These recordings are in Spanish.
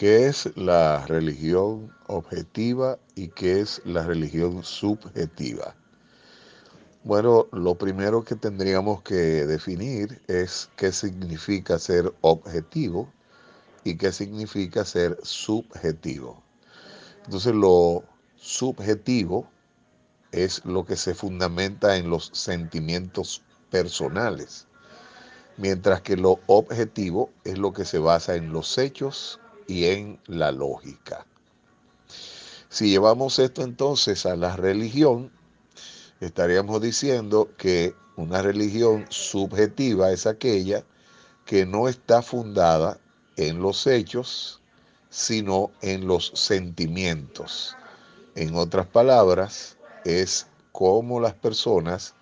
¿Qué es la religión objetiva y qué es la religión subjetiva? Bueno, lo primero que tendríamos que definir es qué significa ser objetivo y qué significa ser subjetivo. Entonces, lo subjetivo es lo que se fundamenta en los sentimientos personales, mientras que lo objetivo es lo que se basa en los hechos y en la lógica. Si llevamos esto entonces a la religión, estaríamos diciendo que una religión subjetiva es aquella que no está fundada en los hechos, sino en los sentimientos. En otras palabras, es cómo las personas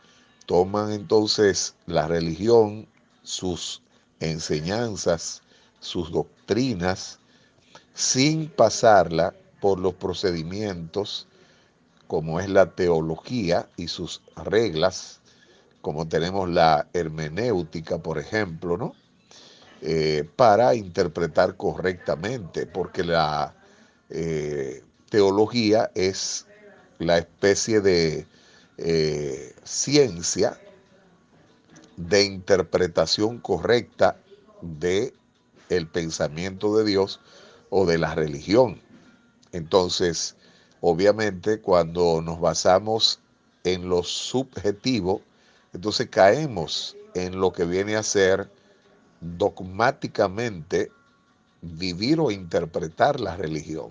toman entonces la religión, sus enseñanzas, sus doctrinas, sin pasarla por los procedimientos como es la teología y sus reglas, como tenemos la hermenéutica, por ejemplo, ¿no? Para interpretar correctamente, porque la teología es la especie de ciencia de interpretación correcta de el pensamiento de Dios o de la religión. Entonces, obviamente, cuando nos basamos en lo subjetivo, entonces caemos en lo que viene a ser dogmáticamente vivir o interpretar la religión.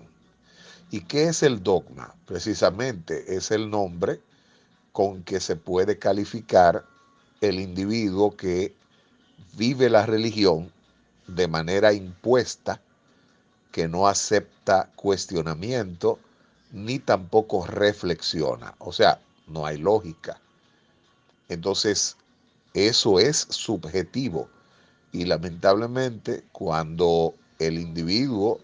¿Y qué es el dogma? Precisamente es el nombre con que se puede calificar el individuo que vive la religión de manera impuesta, que no acepta cuestionamiento ni tampoco reflexiona. O sea, no hay lógica. Entonces, eso es subjetivo. Y lamentablemente, cuando el individuo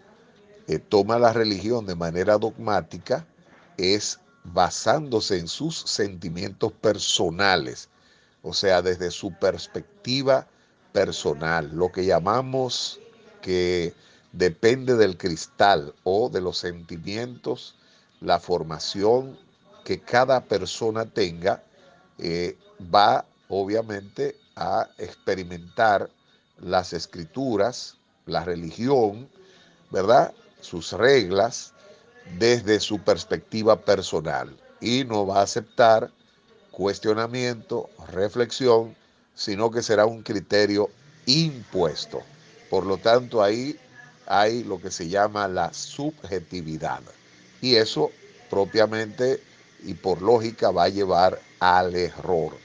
toma la religión de manera dogmática, es basándose en sus sentimientos personales, o sea, desde su perspectiva personal, lo que llamamos que depende del cristal o de los sentimientos, la formación que cada persona tenga, va obviamente a experimentar las escrituras, la religión, ¿verdad? Sus reglas desde su perspectiva personal y no va a aceptar cuestionamiento, reflexión, sino que será un criterio impuesto. Por lo tanto, ahí hay lo que se llama la subjetividad. Y eso propiamente y por lógica va a llevar al error.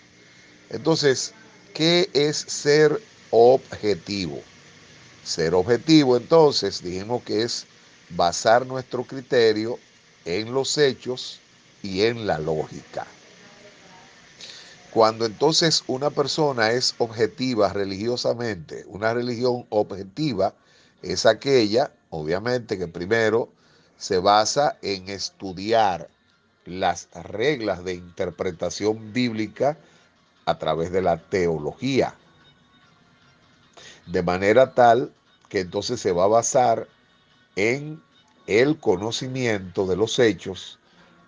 Entonces, ¿qué es ser objetivo? Ser objetivo, entonces, dijimos que es basar nuestro criterio en los hechos y en la lógica. Cuando entonces una persona es objetiva religiosamente, una religión objetiva es aquella, obviamente, que primero se basa en estudiar las reglas de interpretación bíblica a través de la teología, de manera tal que entonces se va a basar en el conocimiento de los hechos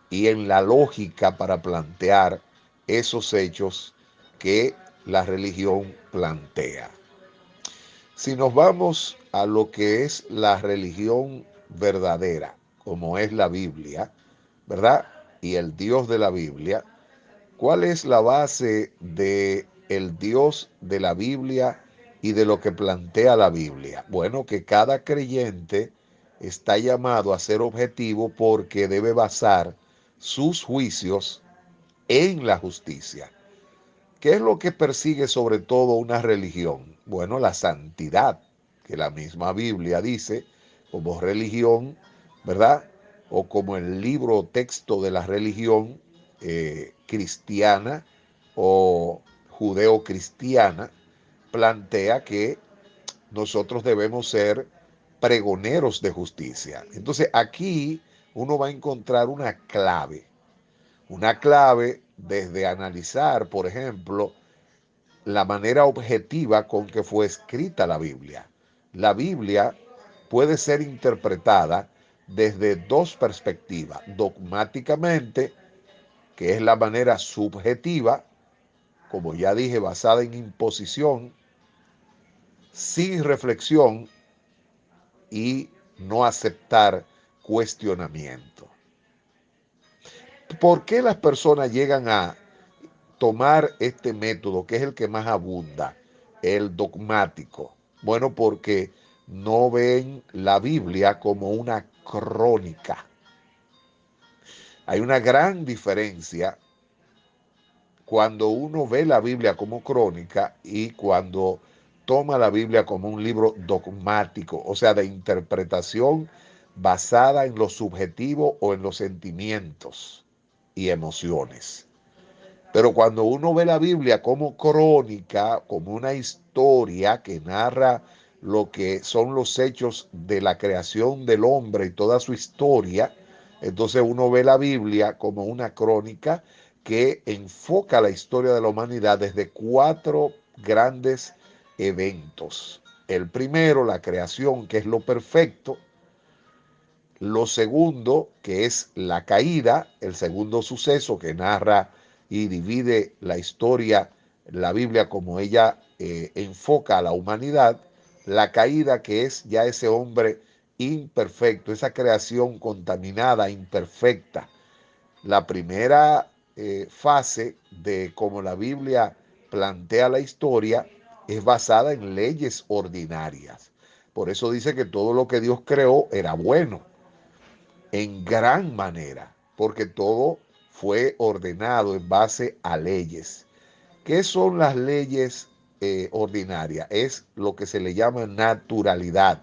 y en la lógica para plantear esos hechos que la religión plantea. Si nos vamos a lo que es la religión verdadera, como es la Biblia, ¿verdad? Y el Dios de la Biblia, ¿cuál es la base de el Dios de la Biblia y de lo que plantea la Biblia? Bueno, que cada creyente está llamado a ser objetivo porque debe basar sus juicios en la justicia. ¿Qué es lo que persigue sobre todo una religión? Bueno, la santidad, que la misma Biblia dice como religión, ¿verdad? O como el libro o texto de la religión cristiana o judeo-cristiana, plantea que nosotros debemos ser pregoneros de justicia. Entonces aquí uno va a encontrar una clave desde analizar, por ejemplo, la manera objetiva con que fue escrita la Biblia. La Biblia puede ser interpretada desde dos perspectivas: dogmáticamente, que es la manera subjetiva, como ya dije, basada en imposición, sin reflexión y no aceptar cuestionamiento. ¿Por qué las personas llegan a tomar este método, que es el que más abunda, el dogmático? Bueno, porque no ven la Biblia como una crónica. Hay una gran diferencia cuando uno ve la Biblia como crónica y cuando toma la Biblia como un libro dogmático, o sea, de interpretación basada en lo subjetivo o en los sentimientos y emociones. Pero cuando uno ve la Biblia como crónica, como una historia que narra lo que son los hechos de la creación del hombre y toda su historia, entonces uno ve la Biblia como una crónica que enfoca la historia de la humanidad desde cuatro grandes eventos. El primero, la creación, que es lo perfecto. Lo segundo, que es la caída, el segundo suceso que narra y divide la historia, la Biblia, como ella enfoca a la humanidad. La caída, que es ya ese hombre imperfecto, esa creación contaminada, imperfecta. La primera fase de cómo la Biblia plantea la historia es basada en leyes ordinarias. Por eso dice que todo lo que Dios creó era bueno en gran manera, porque todo fue ordenado en base a leyes. ¿Qué son las leyes ordinarias? Es lo que se le llama naturalidad.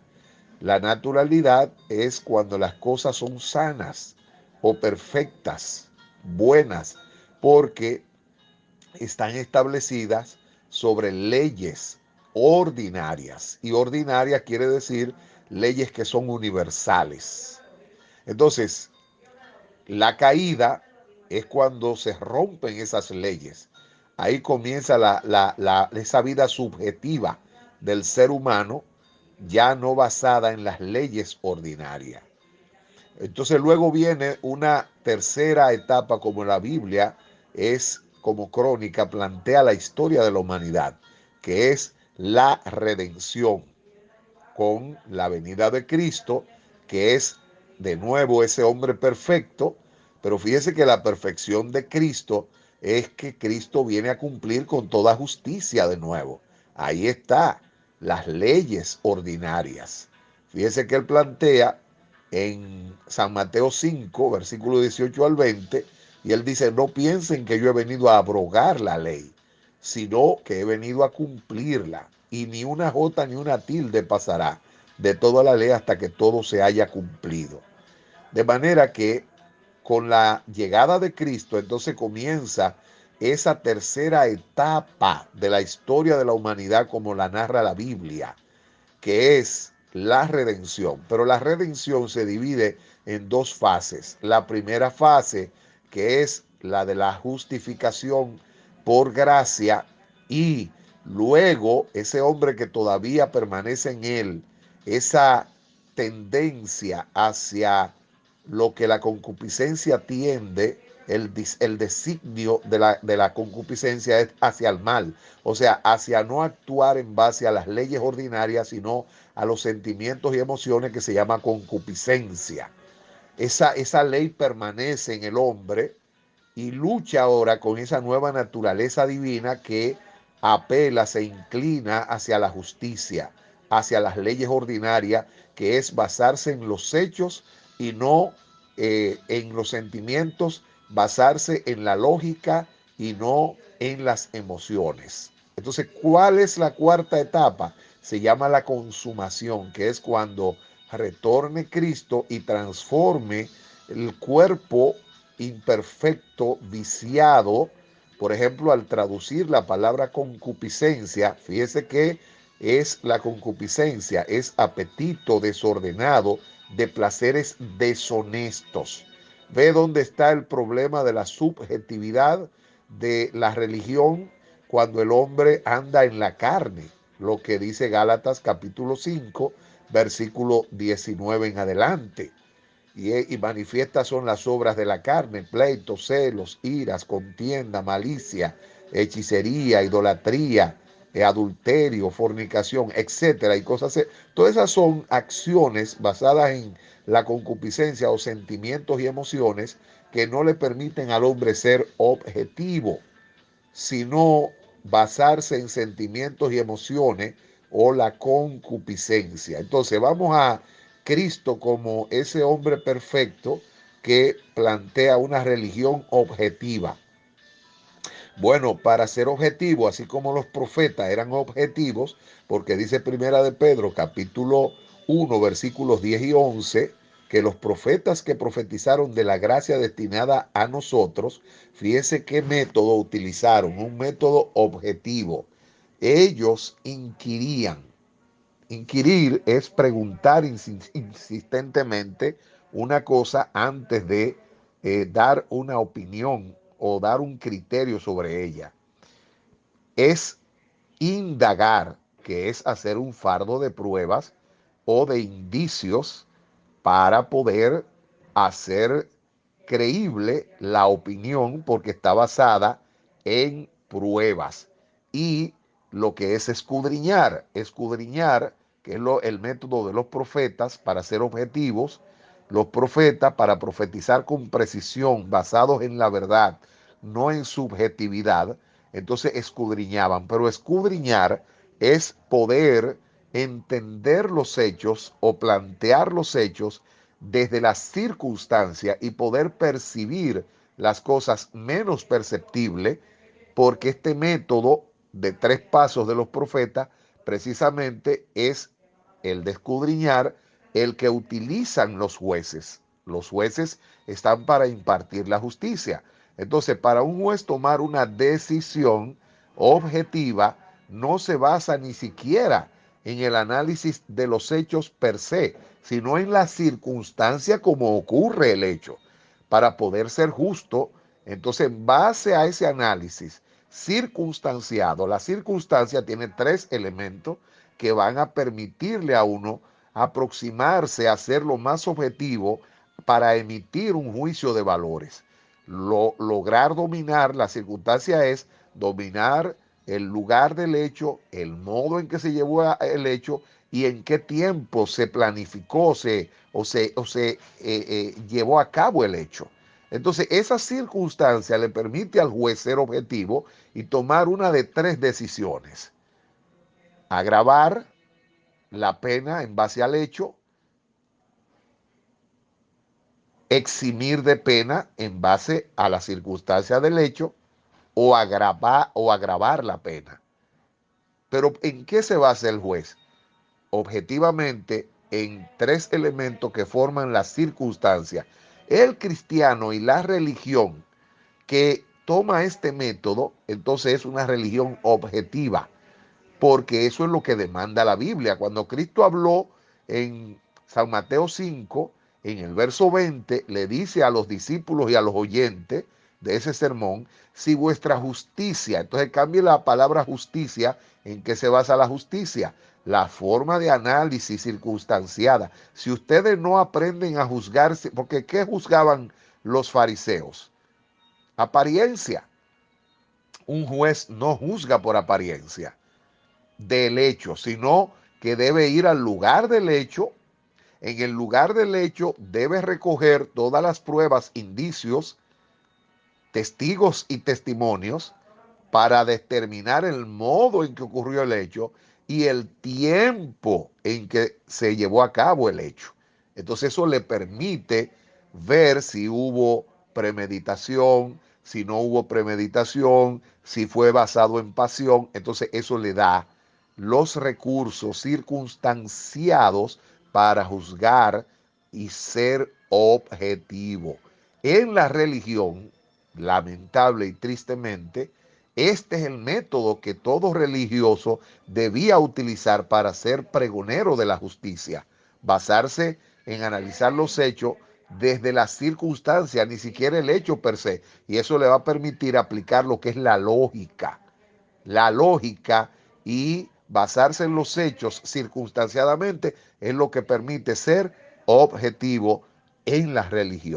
La naturalidad es cuando las cosas son sanas o perfectas, buenas, porque están establecidas sobre leyes ordinarias. Y ordinarias quiere decir leyes que son universales. Entonces, la caída es cuando se rompen esas leyes. Ahí comienza esa vida subjetiva del ser humano, ya no basada en las leyes ordinarias. Entonces luego viene una tercera etapa, como la Biblia es como crónica, plantea la historia de la humanidad, que es la redención, con la venida de Cristo, que es de nuevo ese hombre perfecto. Pero fíjese que la perfección de Cristo es que Cristo viene a cumplir con toda justicia de nuevo. Ahí está, las leyes ordinarias. Fíjese que él plantea en San Mateo 5, versículo 18 al 20, y él dice: no piensen que yo he venido a abrogar la ley, sino que he venido a cumplirla, y ni una jota ni una tilde pasará de toda la ley hasta que todo se haya cumplido. De manera que con la llegada de Cristo, entonces comienza esa tercera etapa de la historia de la humanidad, como la narra la Biblia, que es la redención. Pero la redención se divide en dos fases. La primera fase, que es la de la justificación por gracia, y luego ese hombre que todavía permanece en él, esa tendencia hacia lo que la concupiscencia tiende, el designio de la concupiscencia es hacia el mal, o sea, hacia no actuar en base a las leyes ordinarias, sino a los sentimientos y emociones, que se llama concupiscencia. Esa ley permanece en el hombre y lucha ahora con esa nueva naturaleza divina que apela, se inclina hacia la justicia, hacia las leyes ordinarias, que es basarse en los hechos y no en los sentimientos, basarse en la lógica y no en las emociones. Entonces, ¿cuál es la cuarta etapa? Se llama la consumación, que es cuando retorne Cristo y transforme el cuerpo imperfecto, viciado. Por ejemplo, al traducir la palabra concupiscencia, fíjese que es la concupiscencia, es apetito desordenado de placeres deshonestos. ¿Ve dónde está el problema de la subjetividad de la religión cuando el hombre anda en la carne? Lo que dice Gálatas capítulo 5, versículo 19 en adelante. Y manifiestas son las obras de la carne: pleitos, celos, iras, contienda, malicia, hechicería, idolatría, adulterio, fornicación, etcétera, y cosas. Todas esas son acciones basadas en la concupiscencia o sentimientos y emociones que no le permiten al hombre ser objetivo, sino basarse en sentimientos y emociones o la concupiscencia. Entonces vamos a Cristo como ese hombre perfecto que plantea una religión objetiva. Bueno, para ser objetivo, así como los profetas eran objetivos, porque dice Primera de Pedro, capítulo 1, versículos 10 y 11, que los profetas que profetizaron de la gracia destinada a nosotros, fíjese qué método utilizaron, un método objetivo. Ellos inquirían. Inquirir es preguntar insistentemente una cosa antes de dar una opinión o dar un criterio sobre ella. Es indagar, que es hacer un fardo de pruebas o de indicios para poder hacer creíble la opinión, porque está basada en pruebas. Y lo que es escudriñar, que es el método de los profetas para ser objetivos. Los profetas, para profetizar con precisión, basados en la verdad, no en subjetividad, entonces escudriñaban. Pero escudriñar es poder entender los hechos o plantear los hechos desde la circunstancia y poder percibir las cosas menos perceptibles, porque este método de 3 pasos de los profetas precisamente es el de escudriñar, el que utilizan los jueces. Los jueces están para impartir la justicia. Entonces, para un juez tomar una decisión objetiva, no se basa ni siquiera en el análisis de los hechos per se, sino en la circunstancia como ocurre el hecho. Para poder ser justo, entonces, en base a ese análisis circunstanciado, la circunstancia tiene 3 elementos que van a permitirle a uno aproximarse a ser lo más objetivo para emitir un juicio de valores. Lograr dominar la circunstancia es dominar el lugar del hecho, el modo en que se llevó el hecho y en qué tiempo se planificó o se llevó a cabo el hecho. Entonces, esa circunstancia le permite al juez ser objetivo y tomar una de 3 decisiones: agravar la pena en base al hecho, eximir de pena en base a la circunstancia del hecho, o agravar la pena. Pero ¿en qué se basa el juez? Objetivamente en 3 elementos que forman la circunstancia. El cristiano y la religión que toma este método, entonces es una religión objetiva, porque eso es lo que demanda la Biblia. Cuando Cristo habló en San Mateo 5, en el verso 20, le dice a los discípulos y a los oyentes de ese sermón: si vuestra justicia, entonces cambie la palabra justicia, ¿en qué se basa la justicia? La forma de análisis circunstanciada. Si ustedes no aprenden a juzgarse, porque ¿qué juzgaban los fariseos? Apariencia. Un juez no juzga por apariencia del hecho, sino que debe ir al lugar del hecho. En el lugar del hecho debe recoger todas las pruebas, indicios, testigos y testimonios para determinar el modo en que ocurrió el hecho y el tiempo en que se llevó a cabo el hecho. Entonces eso le permite ver si hubo premeditación, si no hubo premeditación, si fue basado en pasión. Entonces eso le da los recursos circunstanciados para juzgar y ser objetivo. En la religión, lamentable y tristemente, este es el método que todo religioso debía utilizar para ser pregonero de la justicia: basarse en analizar los hechos desde las circunstancias, ni siquiera el hecho per se, y eso le va a permitir aplicar lo que es la lógica y Basarse en los hechos circunstanciadamente es lo que permite ser objetivo en la religión.